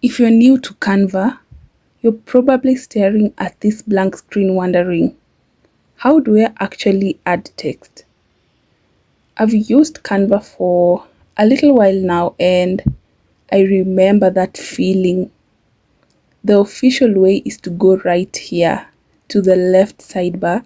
If you're new to Canva, you're probably staring at this blank screen wondering, how do I actually add text? I've used Canva for a little while now and I remember that feeling. The official way is to go right here to the left sidebar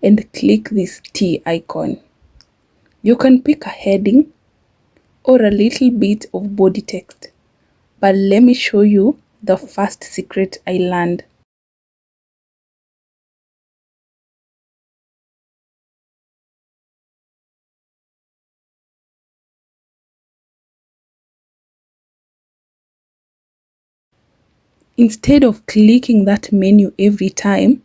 and click this T icon. You can pick a heading or a little bit of body text, but let me show you the first secret I learned. Instead of clicking that menu every time,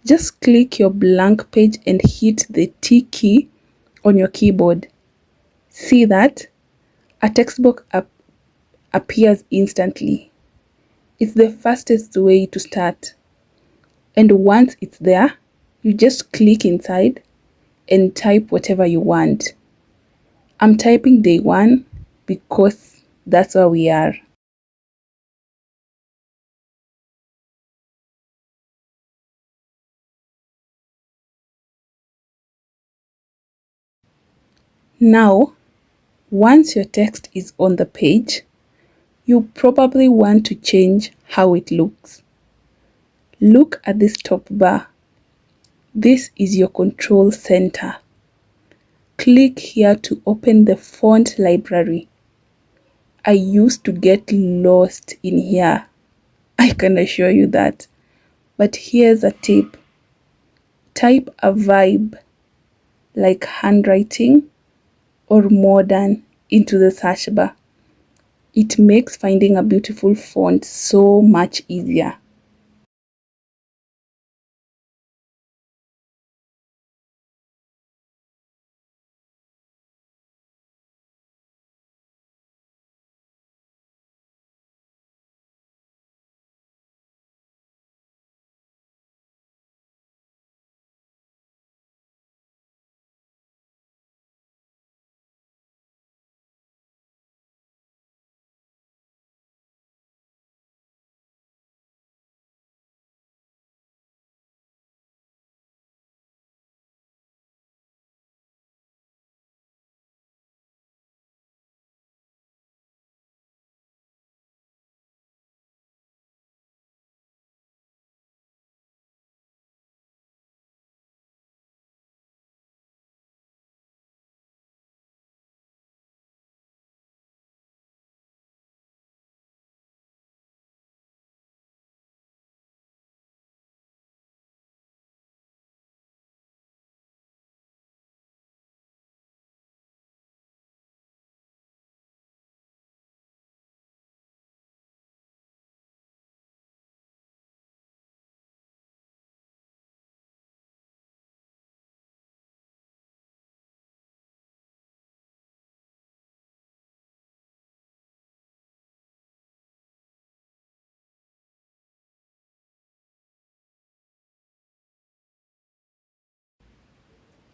just click your blank page and hit the T key on your keyboard. See that? A text box appears instantly. It's the fastest way to start. And once it's there, you just click inside and type whatever you want. I'm typing day one because that's where we are. Now, once your text is on the page, you probably want to change how it looks. Look at this top bar. This is your control center. Click here to open the font library. I used to get lost in here. I can assure you that. But here's a tip. Type a vibe like handwriting or modern into the search bar. It makes finding a beautiful font so much easier.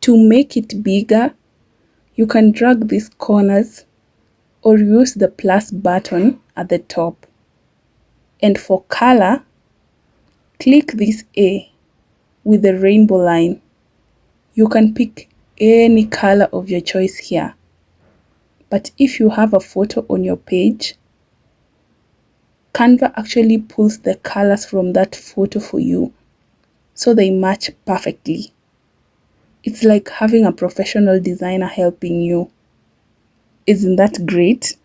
To make it bigger, you can drag these corners or use the plus button at the top. And for color, click this A with the rainbow line. You can pick any color of your choice here. But if you have a photo on your page, Canva actually pulls the colors from that photo for you, so they match perfectly. It's like having a professional designer helping you. Isn't that great?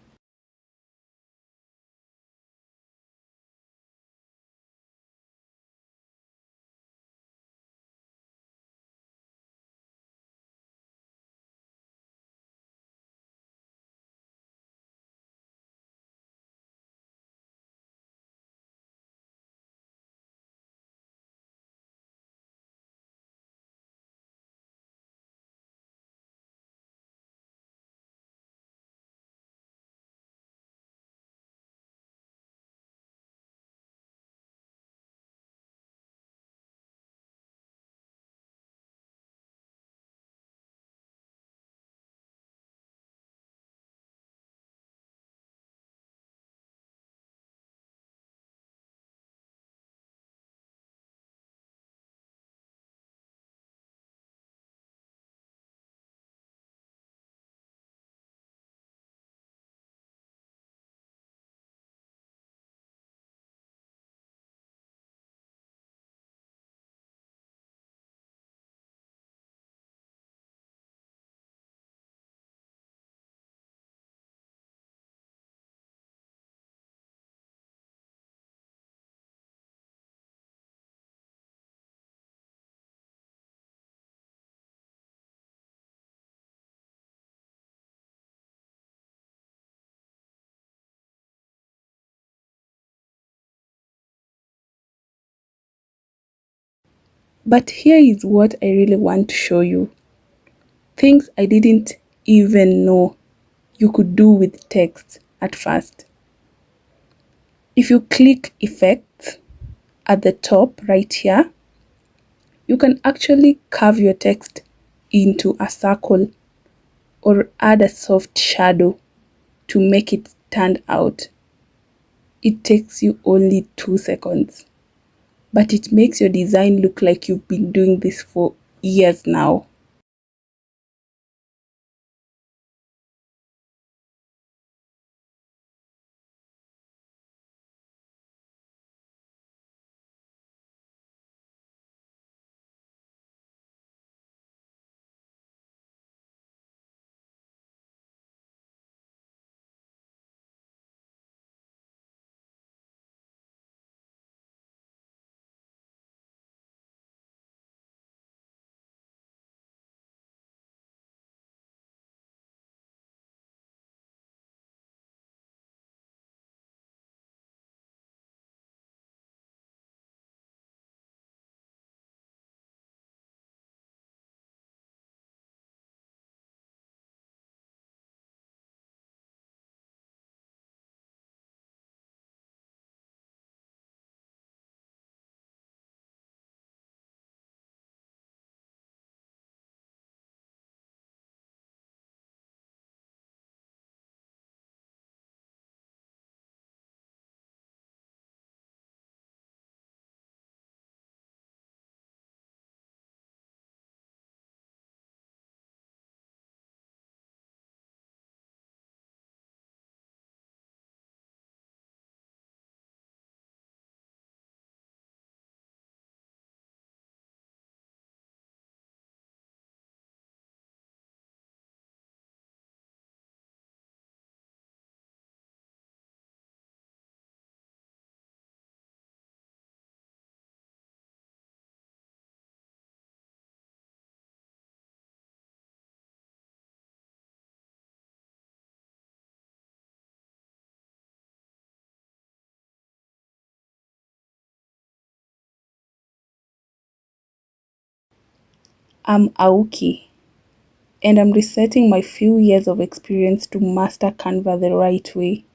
But here is what I really want to show you. Things I didn't even know you could do with text at first. If you click Effects at the top right here, you can actually curve your text into a circle or add a soft shadow to make it stand out. It takes you only 2 seconds, but it makes your design look like you've been doing this for years now. I'm Aoki, and I'm resetting my few years of experience to master Canva the right way.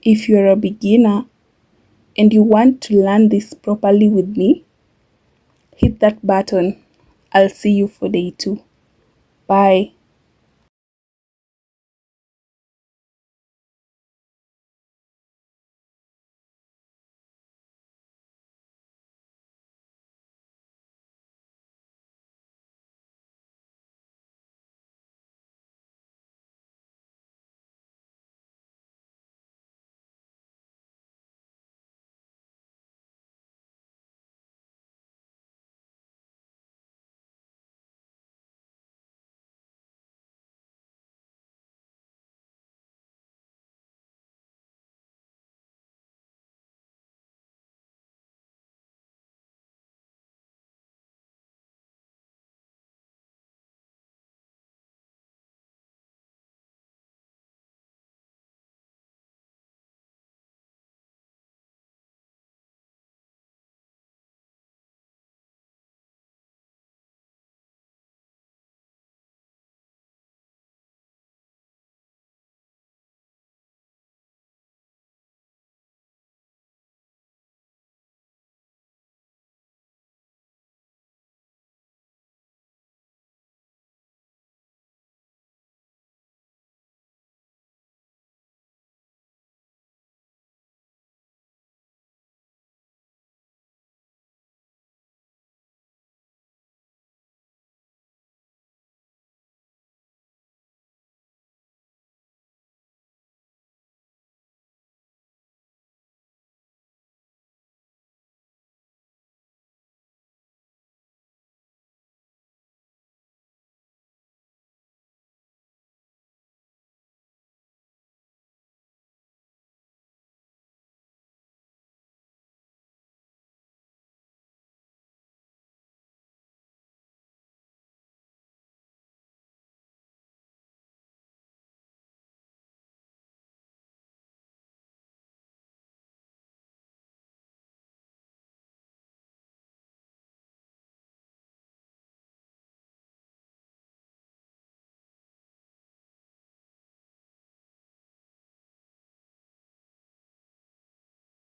If you're a beginner and you want to learn this properly with me, hit that button. I'll see you for day 2. Bye.